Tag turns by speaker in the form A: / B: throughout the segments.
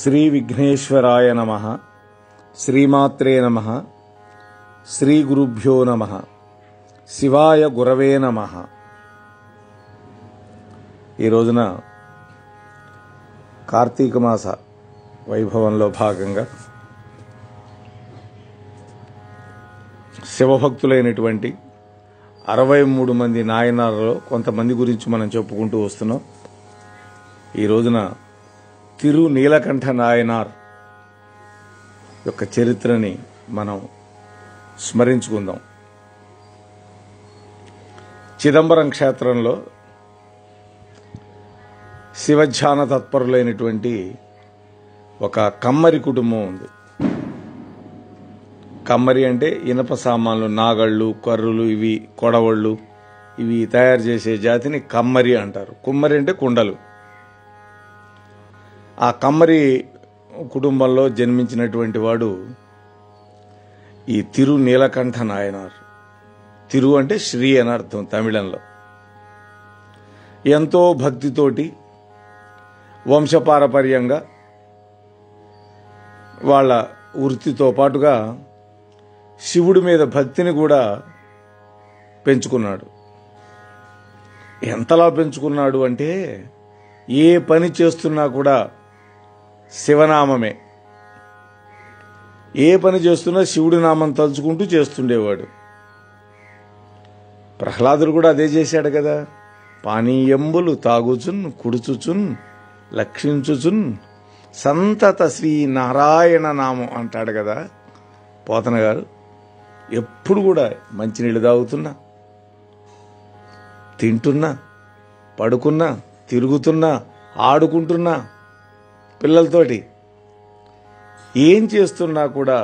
A: శ్రీ విఘ్నేశ్వరాయ నమః. శ్రీమాత్రే నమః. శ్రీ గురుభ్యో నమః. శివాయ గురవే నమః. ఈ రోజున కార్తీక మాస వైభవంలో భాగంగా శివభక్తులైనటువంటి 63 మంది నాయనార్లలో కొంతమంది గురించి మనం చెప్పుకుంటూ వస్తున్నాం. ఈ రోజున తిరు నీలకంఠ నాయనార్ యొక్క చరిత్రని మనం స్మరించుకుందాం. చిదంబరం క్షేత్రంలో శివధ్యాన తత్పరులైనటువంటి ఒక కమ్మరి కుటుంబం ఉంది. కమ్మరి అంటే ఇనప సామాన్లు, నాగళ్ళు, కర్రులు, ఇవి కొడవళ్ళు, ఇవి తయారు చేసే జాతిని కమ్మరి అంటారు. కుమ్మరి అంటే కుండలు. ఆ కమ్మరి కుటుంబంలో జన్మించినటువంటి వాడు ఈ తిరు నీలకంఠ నాయనార్. తిరు అంటే శ్రీ అని అర్థం తమిళంలో. ఎంతో భక్తితోటి వంశపారపర్యంగా వాళ్ళ వృత్తితో పాటుగా శివుడి మీద భక్తిని కూడా పెంచుకున్నాడు. ఎంతలా పెంచుకున్నాడు అంటే ఏ పని చేస్తున్నా కూడా శివనామమే. ఏ పని చేస్తున్నా శివుడి నామం తలుచుకుంటూ చేస్తుండేవాడు. ప్రహ్లాదుడు కూడా అదే చేశాడు కదా. పానీయంబులు తాగుచున్ కుడుచుచున్ లక్షించుచున్ సంతత శ్రీ నారాయణ నామం అంటాడు కదా పోతన గారు. ఎప్పుడు కూడా మంచినీళ్ళు తాగుతున్నా, తింటున్నా, పడుకున్నా, తిరుగుతున్నా, ఆడుకుంటున్నా, పిల్లలతోటి ఏం చేస్తున్నా కూడా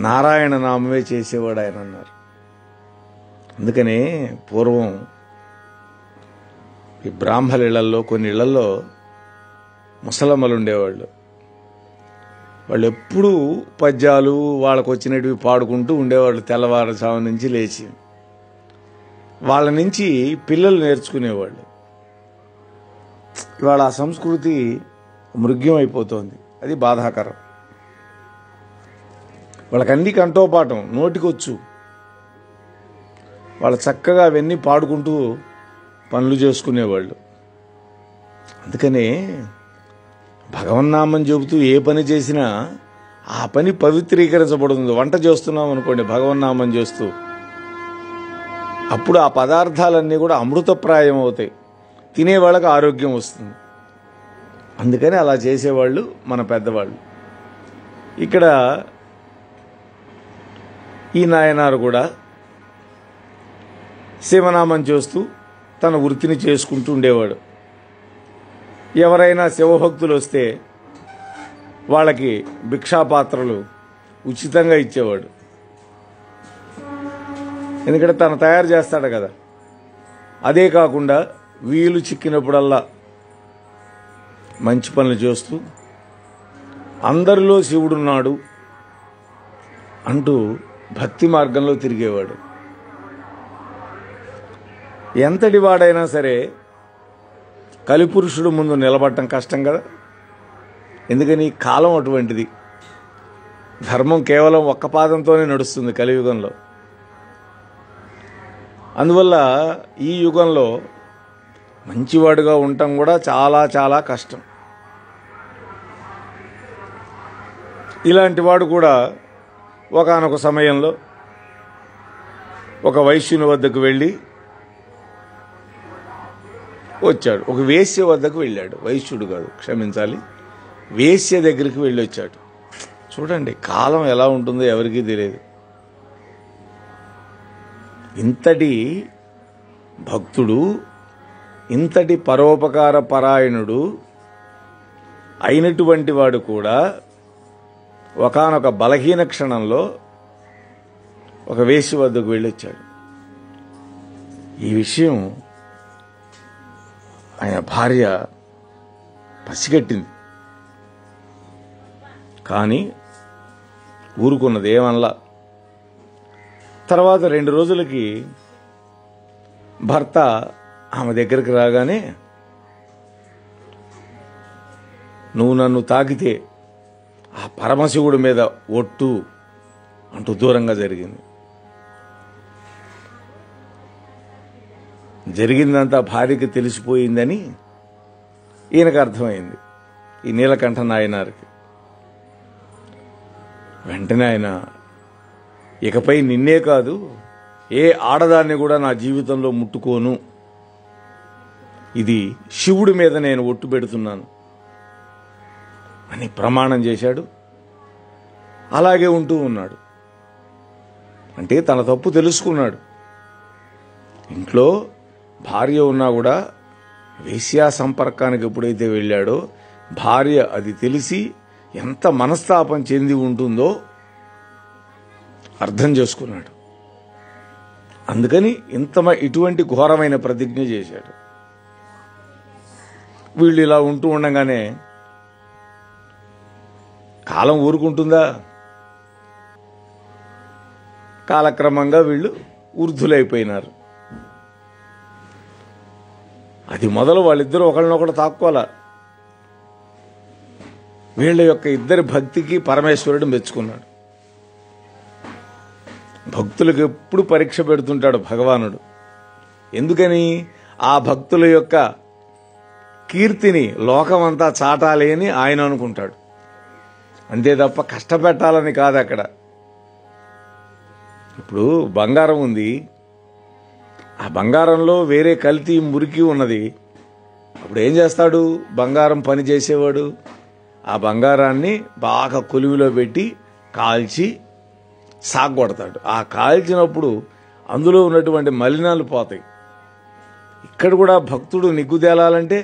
A: నారాయణ నామమే చేసేవాడు ఆయన అన్నారు. అందుకనే పూర్వం ఈ బ్రాహ్మణ ఇళ్లలో, కొన్ని ఇళ్లలో ముసలమ్మలు ఉండేవాళ్ళు. వాళ్ళు ఎప్పుడూ పద్యాలు వాళ్ళకు వచ్చినవి పాడుకుంటూ ఉండేవాళ్ళు తెల్లవారుజాము నుంచి లేచి. వాళ్ళ నుంచి పిల్లలు నేర్చుకునేవాళ్ళు. ఇవాళ ఆ సంస్కృతి మృగ్యం అయిపోతుంది. అది బాధాకరం. వాళ్ళకన్నీ కంఠోపాఠం, నోటికొచ్చు. వాళ్ళు చక్కగా అవన్నీ పాడుకుంటూ పనులు చేసుకునేవాళ్ళు. అందుకనే భగవన్నామం చెబుతూ ఏ పని చేసినా ఆ పని పవిత్రీకరించబడుతుంది. వంట చేస్తున్నాం అనుకోండి భగవన్నామం చేస్తూ, అప్పుడు ఆ పదార్థాలన్నీ కూడా అమృతప్రాయం అవుతాయి. తినేవాళ్ళకి ఆరోగ్యం వస్తుంది. అందుకని అలా చేసేవాళ్ళు మన పెద్దవాళ్ళు. ఇక్కడ ఈ నాయనారు కూడా శివనామం చేస్తూ తన వృత్తిని చేసుకుంటూ ఉండేవాడు. ఎవరైనా శివభక్తులు వస్తే వాళ్ళకి భిక్షాపాత్రలు ఉచితంగా ఇచ్చేవాడు. ఎందుకంటే తను తయారు చేస్తాడు కదా. అదే కాకుండా వీలు చిక్కినప్పుడల్లా మంచి పనులు చేస్తూ అందరిలో శివుడున్నాడు అంటూ భక్తి మార్గంలో తిరిగేవాడు. ఎంతటి వాడైనా సరే కలిపురుషుడు ముందు నిలబడటం కష్టం కదా. ఎందుకని కాలం అటువంటిది. ధర్మం కేవలం ఒక్క పాదంతోనే నడుస్తుంది కలియుగంలో. అందువల్ల ఈ యుగంలో మంచివాడుగా ఉండటం కూడా చాలా చాలా కష్టం. ఇలాంటి వాడు కూడా ఒకానొక సమయంలో ఒక వైశ్యుని వద్దకు వెళ్ళి వచ్చాడు. ఒక వేశ్య వద్దకు వెళ్ళాడు. వైశ్యుడు కాదు, క్షమించాలి, వేశ్య దగ్గరికి వెళ్ళి వచ్చాడు. చూడండి కాలం ఎలా ఉంటుందో ఎవరికీ తెలియదు. ఇంతటి భక్తుడు, ఇంతటి పరోపకార పరాయణుడు అయినటువంటి వాడు కూడా ఒకానొక బలహీన క్షణంలో ఒక వేశ్య వద్దకు వెళ్ళొచ్చాడు. ఈ విషయం ఆయన భార్య పసిగట్టింది. కానీ ఊరుకున్నది, ఏమనలా. తర్వాత 2 రోజులకి భర్త ఆమె దగ్గరికి రాగానే నువ్వు నన్ను తాకితే ఆ పరమశివుడి మీద ఒట్టు అంటూ దూరంగా జరిగింది. జరిగిందంతా భార్యకి తెలిసిపోయిందని ఈయనకు అర్థమైంది, ఈ నీలకంఠ నాయనారికి. వెంటనే ఆయన, ఇకపై నిన్నే కాదు ఏ ఆడదాన్ని కూడా నా జీవితంలో ముట్టుకోను, ఇది శివుడి మీద నేను ఒట్టు పెడుతున్నాను అని ప్రమాణం చేశాడు. అలాగే ఉంటూ ఉన్నాడు. అంటే తన తప్పు తెలుసుకున్నాడు. ఇంట్లో భార్య ఉన్నా కూడా వేశ్యా సంపర్కానికి ఎప్పుడైతే వెళ్ళాడో భార్య అది తెలిసి ఎంత మనస్తాపం చెంది ఉంటుందో అర్థం చేసుకున్నాడు. అందుకని ఇటువంటి ఘోరమైన ప్రతిజ్ఞ చేశాడు. వీళ్ళు ఇలా ఉంటూ ఉండగానే కాలం ఊరుకుంటుందా? కాలక్రమంగా వీళ్ళు వృద్ధులైపోయినారు. అది మొదలు వాళ్ళిద్దరూ ఒకళ్ళనొకడు తాక్కోలా. వీళ్ళ యొక్క ఇద్దరి భక్తికి పరమేశ్వరుడు మెచ్చుకున్నాడు. భక్తులకు ఎప్పుడు పరీక్ష పెడుతుంటాడు భగవానుడు. ఎందుకని? ఆ భక్తుల యొక్క కీర్తిని లోకమంతా చాటాలి అని ఆయన అనుకుంటాడు. అంతే తప్ప కష్టపెట్టాలని కాదు. అక్కడ ఇప్పుడు బంగారం ఉంది, ఆ బంగారంలో వేరే కల్తీ మురికి ఉన్నది. అప్పుడు ఏం చేస్తాడు బంగారం పని చేసేవాడు? ఆ బంగారాన్ని బాగా కొలివిలో పెట్టి కాల్చి సాగొడతాడు. ఆ కాల్చినప్పుడు అందులో ఉన్నటువంటి మలినాలు పోతాయి. ఇక్కడ కూడా భక్తుడు నిగ్గుదేలాలంటే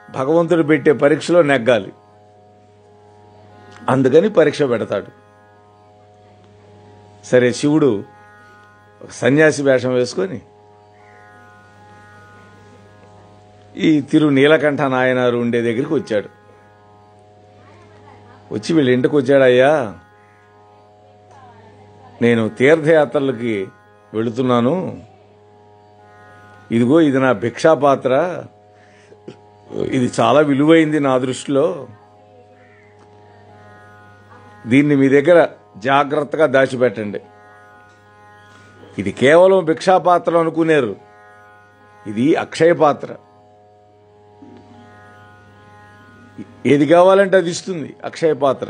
A: భగవంతుడు పెట్టే పరీక్షలో నెగ్గాలి. అందుకని పరీక్ష పెడతాడు. సరే, శివుడు సన్యాసి వేషం వేసుకొని ఈ తిరు నీలకంఠ నాయనారు ఉండే దగ్గరికి వచ్చాడు. వచ్చి వీళ్ళ ఇంటికి వచ్చాడు. అయ్యా, నేను తీర్థయాత్రలకి వెళుతున్నాను, ఇదిగో ఇది నా భిక్షాపాత్ర, ఇది చాలా విలువైంది నా దృష్టిలో, దీన్ని మీ దగ్గర జాగ్రత్తగా దాచిపెట్టండి. ఇది కేవలం భిక్షాపాత్ర అనుకునేరు, ఇది అక్షయ పాత్ర. ఏది కావాలంటే అది ఇస్తుంది అక్షయ పాత్ర.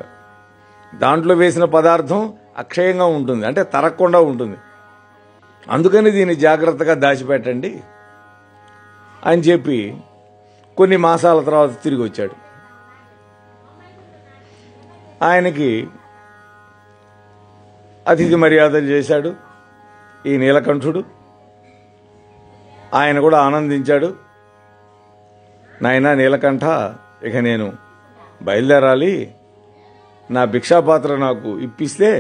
A: దాంట్లో వేసిన పదార్థం అక్షయంగా ఉంటుంది, అంటే తరగకుండా ఉంటుంది. అందుకని దీన్ని జాగ్రత్తగా దాచిపెట్టండి అని చెప్పి కొన్ని మాసాల తర్వాత తిరిగి వచ్చాడు. ఆయనకి అతిథి మర్యాదలు చేశాడు ఈ నీలకంఠుడు. ఆయన కూడా ఆనందించాడు. నాయనా నీలకంఠ, ఇక నేను బయలుదేరాలి, నా భిక్షాపాత్ర నాకు ఇప్పిస్తే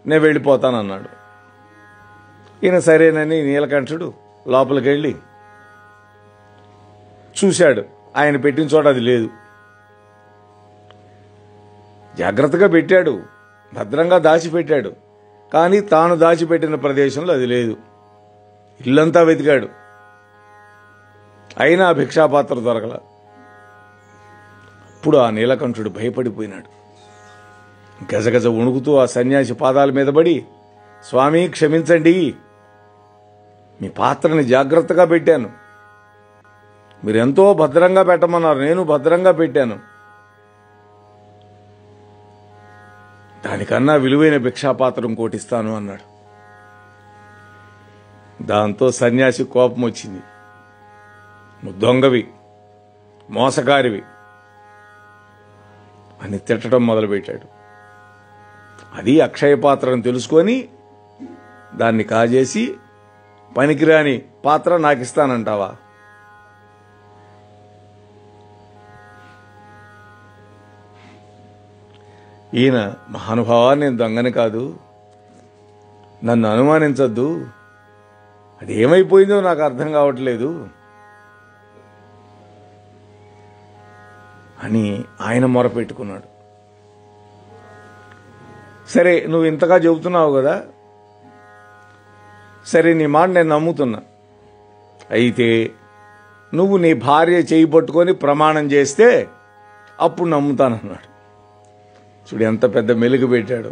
A: నేను వెళ్ళిపోతానన్నాడు. ఈయన సరేనని నీలకంఠుడు లోపలికి వెళ్ళి చూశాడు. ఆయన పెట్టిన చోట అది లేదు. జాగ్రత్తగా పెట్టాడు, భద్రంగా దాచిపెట్టాడు, కానీ తాను దాచిపెట్టిన ప్రదేశంలో అది లేదు. ఇల్లంతా వెతికాడు, అయినా భిక్షాపాత్ర దొరకల. అప్పుడు ఆ నీలకంఠుడు భయపడిపోయినాడు. గజగజ వణుకుతూ ఆ సన్యాసి పాదాల మీద పడి, స్వామి క్షమించండి, మీ పాత్రని జాగ్రత్తగా పెట్టాను, మీరెంతో భద్రంగా పెట్టమన్నారు, నేను భద్రంగా పెట్టాను, దానికన్నా విలువైన భిక్షాపాత్ర ఇంకోటి ఇస్తాను అన్నాడు. దాంతో సన్యాసి కోపం వచ్చింది. నువ్వు దొంగవి, మోసగారివి అని తిట్టడం మొదలుపెట్టాడు. అది అక్షయ పాత్రను తెలుసుకొని దాన్ని కాజేసి పనికిరాని పాత్ర నాకు ఇస్తానంటావా? ఈయన మహానుభావా, నేను దొంగని కాదు, నన్ను అనుమానించద్దు, అది ఏమైపోయిందో నాకు అర్థం కావట్లేదు అని ఆయన మొరపెట్టుకున్నాడు. సరే, నువ్వు ఇంతగా చెబుతున్నావు కదా, సరే నీ మాట నేను నమ్ముతున్నా, అయితే నువ్వు నీ భార్య చేయి పట్టుకొని ప్రమాణం చేస్తే అప్పుడు నమ్ముతానన్నాడు. చూడు ఎంత పెద్ద మెలుగు పెట్టాడు.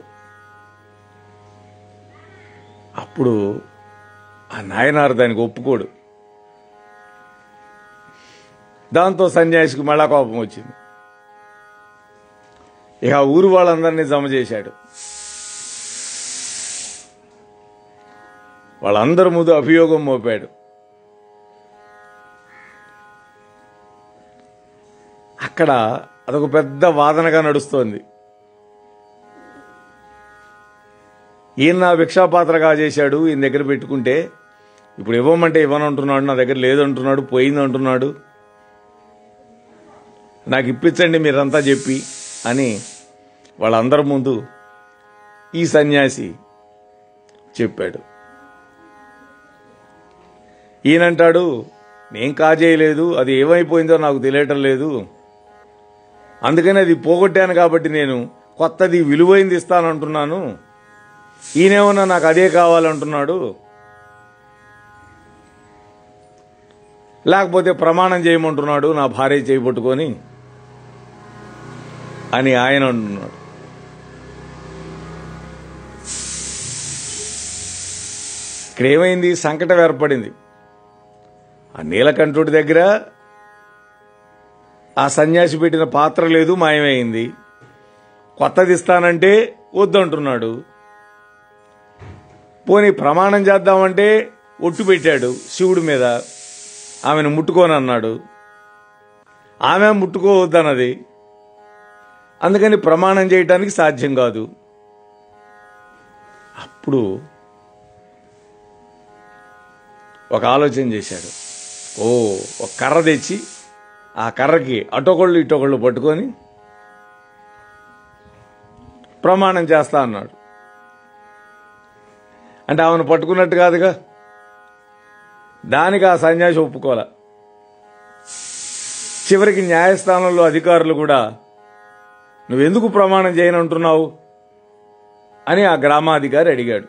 A: అప్పుడు ఆ నాయనారు దానికి ఒప్పుకోడు. దాంతో సన్యాసికి మళ్ళా కోపం వచ్చింది. ఇక ఆ ఊరు వాళ్ళందరినీ జమ చేశాడు. వాళ్ళందరి ముందు అభియోగం మోపాడు. అక్కడ అదొక పెద్ద వాదనగా నడుస్తోంది. ఈయన నా భిక్షాపాత్రగా చేశాడు, ఈయన దగ్గర పెట్టుకుంటే ఇప్పుడు ఇవ్వమంటే ఇవ్వనంటున్నాడు, నా దగ్గర లేదంటున్నాడు, పోయిందంటున్నాడు, నాకు ఇప్పించండి మీరంతా చెప్పి అని వాళ్ళందరి ముందు ఈ సన్యాసి చెప్పాడు. ఈయనంటాడు, నేను కాజేయలేదు, అది ఏమైపోయిందో నాకు తెలియటం లేదు, అందుకని అది పోగొట్టాను కాబట్టి నేను కొత్తది విలువైంది ఇస్తానంటున్నాను, ఈయనేమన్నా నాకు అదే కావాలంటున్నాడు, లేకపోతే ప్రమాణం చేయమంటున్నాడు నా భార్య చేయబట్టుకొని అని ఆయన అంటున్నాడు. ఇక్కడ ఏమైంది? సంకటం ఏర్పడింది. ఆ నీలకంఠుడి దగ్గర ఆ సన్యాసి పెట్టిన పాత్ర లేదు, మాయమైంది. కొత్తది ఇస్తానంటే వద్దంటున్నాడు. పోనీ ప్రమాణం చేద్దామంటే ఒట్టు పెట్టాడు శివుడి మీద, ఆమెను ముట్టుకోనన్నాడు, ఆమె ముట్టుకోవద్దన్నది, అందుకని ప్రమాణం చేయటానికి సాధ్యం కాదు. అప్పుడు ఒక ఆలోచన చేశాడు. ఒక కర్ర తెచ్చి ఆ కర్రకి అటొకళ్ళు ఇటొకళ్ళు పట్టుకొని ప్రమాణం చేస్తా అన్నాడు. అంటే ఆమెను పట్టుకున్నట్టు కాదుగా. దానికి ఆ సన్యాసి ఒప్పుకోలే. చివరికి న్యాయస్థానంలో అధికారులు కూడా నువ్వెందుకు ప్రమాణం చేయనంటున్నావు అని ఆ గ్రామాధికారి అడిగాడు.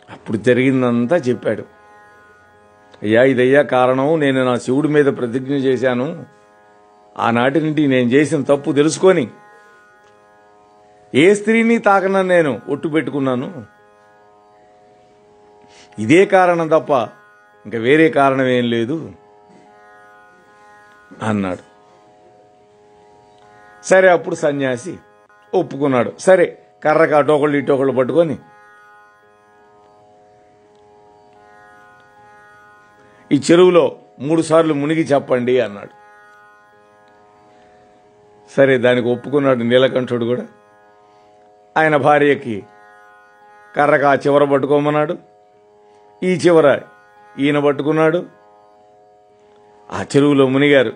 A: అప్పుడు జరిగిందంతా చెప్పాడు. అయ్యా, ఇదయ్యా కారణం, నేను నా శివుడి మీద ప్రతిజ్ఞ చేశాను, ఆనాటి నుండి నేను చేసిన తప్పు తెలుసుకొని ఏ స్త్రీని తాకనని నేను ఒట్టు పెట్టుకున్నాను, ఇదే కారణం తప్ప ఇంకా వేరే కారణం ఏం లేదు అన్నాడు. సరే, అప్పుడు సన్యాసి ఒప్పుకున్నాడు. సరే, కర్రకి అటోకళ్ళు ఇటోకళ్ళు పట్టుకొని ఈ చెరువులో 3 సార్లు మునిగి చెప్పండి అన్నాడు. సరే, దానికి ఒప్పుకున్నాడు నీలకంఠుడు కూడా. ఆయన భార్యకి కర్రకి ఆ చివర పట్టుకోమన్నాడు, ఈ చివర ఈయన పట్టుకున్నాడు. ఆ చెరువులో మునిగారు.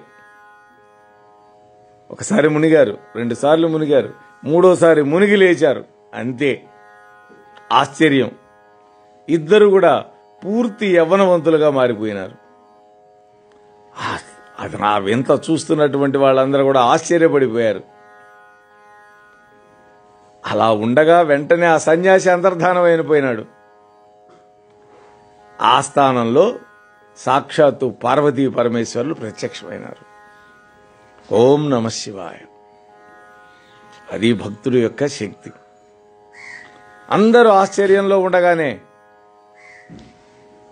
A: ఒకసారి మునిగారు, 2 సార్లు మునిగారు, 3వసారి మునిగి లేచారు. అంతే, ఆశ్చర్యం, ఇద్దరు కూడా పూర్తి యవ్వనవంతులుగా మారిపోయినారు. అది నా వింత చూస్తున్నటువంటి వాళ్ళందరూ కూడా ఆశ్చర్యపడిపోయారు. అలా ఉండగా వెంటనే ఆ సన్యాసి అంతర్ధానం అయిపోయినాడు. ఆ స్థానంలో సాక్షాత్తు పార్వతీ పరమేశ్వరులు ప్రత్యక్షమైనారు. ఓం నమ శివాయ. అది భక్తుడి యొక్క శక్తి. అందరూ ఆశ్చర్యంలో ఉండగానే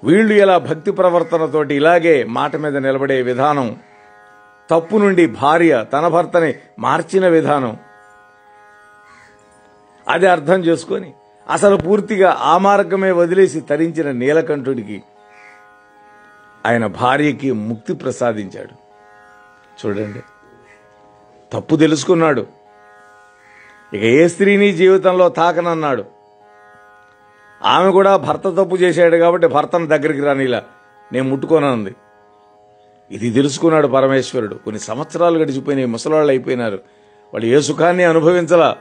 A: వీళ్ళు ఇలా భక్తి ప్రవర్తనతోటి ఇలాగే మాట మీద నిలబడే విధానం, తప్పు నుండి భార్య తన భర్తని మార్చిన విధానం, అది అర్థం చేసుకొని అసలు పూర్తిగా ఆ మార్గమే వదిలేసి తరించిన నీలకంఠుడికి ఆయన భార్యకి ముక్తి ప్రసాదించాడు. చూడండి, తప్పు తెలుసుకున్నాడు. ఇక ఏ స్త్రీని జీవితంలో తాకనన్నాడు. ఆమె కూడా భర్త తప్పు చేశాడు కాబట్టి భర్తను దగ్గరికి రానిలా, నేను ముట్టుకోనంది. ఇది తెలుసుకున్నాడు పరమేశ్వరుడు. కొన్ని సంవత్సరాలు గడిచిపోయినాయి, ముసలాళ్ళు అయిపోయినారు, వాళ్ళు ఏ సుఖాన్ని అనుభవించలా.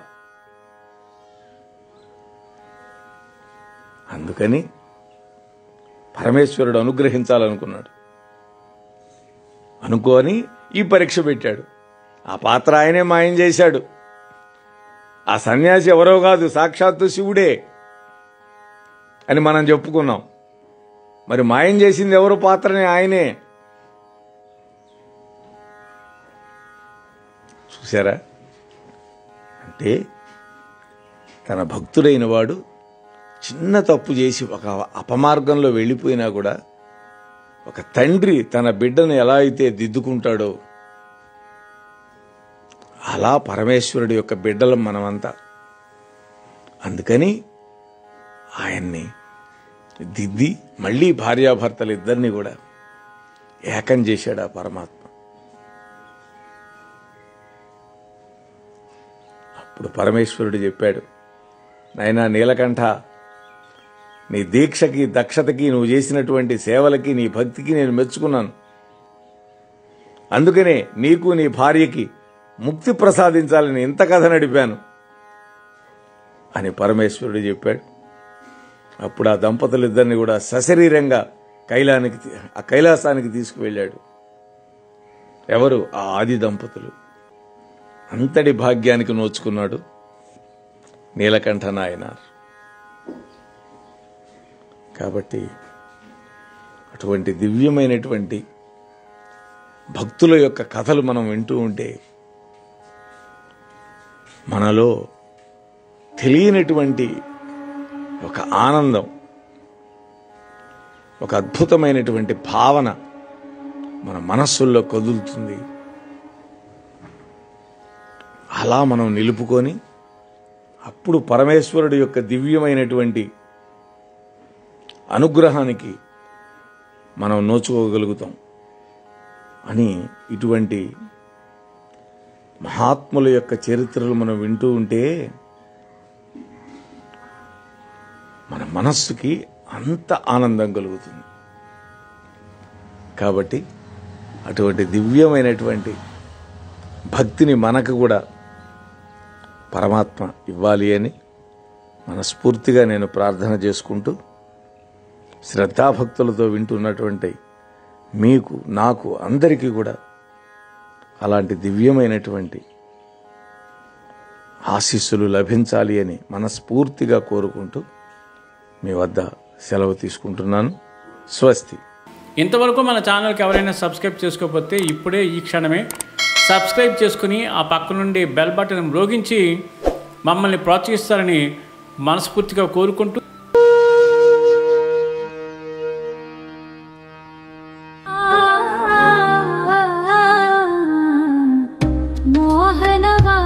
A: అందుకని పరమేశ్వరుడు అనుగ్రహించాలనుకున్నాడు. అనుకోని ఈ పరీక్ష పెట్టాడు. ఆ పాత్ర ఆయనే మాయం చేశాడు. ఆ సన్యాసి ఎవరో కాదు, సాక్షాత్తు శివుడే అని మనం చెప్పుకున్నాం. మరి మాయం చేసింది ఎవరు? పాత్రని ఆయనే. చూసారా? అంటే తన భక్తుడైన వాడు చిన్న తప్పు చేసి ఒక అపమార్గంలో వెళ్ళిపోయినా కూడా ఒక తండ్రి తన బిడ్డను ఎలా అయితే దిద్దుకుంటాడో అలా పరమేశ్వరుడి యొక్క బిడ్డలం మనమంతా. అందుకని ఆయన్ని దిద్ది మళ్ళీ భార్యాభర్తలు ఇద్దరిని కూడా ఏకం చేశాడు ఆ పరమాత్మ. అప్పుడు పరమేశ్వరుడు చెప్పాడు, నాయనా నీలకంఠ, నీ దీక్షకి దక్షతకి నువ్వు చేసినటువంటి సేవలకి నీ భక్తికి నేను మెచ్చుకున్నాను. అందుకనే నీకు నీ భార్యకి ముక్తి ప్రసాదించాలని ఇంత కథ నడిపాను అని పరమేశ్వరుడు చెప్పాడు. అప్పుడు ఆ దంపతులిద్దరిని కూడా సశరీరంగా కైలాసానికి తీసుకువెళ్ళాడు. ఎవరు? ఆ ఆది దంపతులు. అంతటి భాగ్యానికి నోచుకున్నాడు నీలకంఠ నాయనార్. కాబట్టి అటువంటి దివ్యమైనటువంటి భక్తుల యొక్క కథలు మనం వింటూ ఉంటే మనలో తెలియనటువంటి ఒక ఆనందం, ఒక అద్భుతమైనటువంటి భావన మన మనస్సుల్లో కదులుతుంది. అలా మనం నిలుపుకొని అప్పుడు పరమేశ్వరుడి యొక్క దివ్యమైనటువంటి అనుగ్రహానికి మనం నోచుకోగలుగుతాం అని ఇటువంటి మహాత్ముల యొక్క చరిత్రలు మనం వింటూ ఉంటే మన మనస్సుకి అంత ఆనందం కలుగుతుంది. కాబట్టి అటువంటి దివ్యమైనటువంటి భక్తిని మనకు కూడా పరమాత్మ ఇవ్వాలి అని మనస్ఫూర్తిగా నేను ప్రార్థన చేసుకుంటూ, శ్రద్ధాభక్తులతో వింటున్నటువంటి మీకు, నాకు, అందరికీ కూడా అలాంటి దివ్యమైనటువంటి ఆశీస్సులు లభించాలి అని మనస్ఫూర్తిగా కోరుకుంటూ మీ వద్ద సెలవు తీసుకుంటున్నాను. స్వస్తి.
B: ఇంతవరకు మన ఛానల్కి ఎవరైనా సబ్స్క్రైబ్ చేసుకోకపోతే ఇప్పుడే ఈ క్షణమే సబ్స్క్రైబ్ చేసుకుని ఆ పక్క నుండి బెల్ బటన్ మ్రోగించి మమ్మల్ని ప్రోత్సహిస్తారని మనస్ఫూర్తిగా కోరుకుంటూ
C: మోహనవా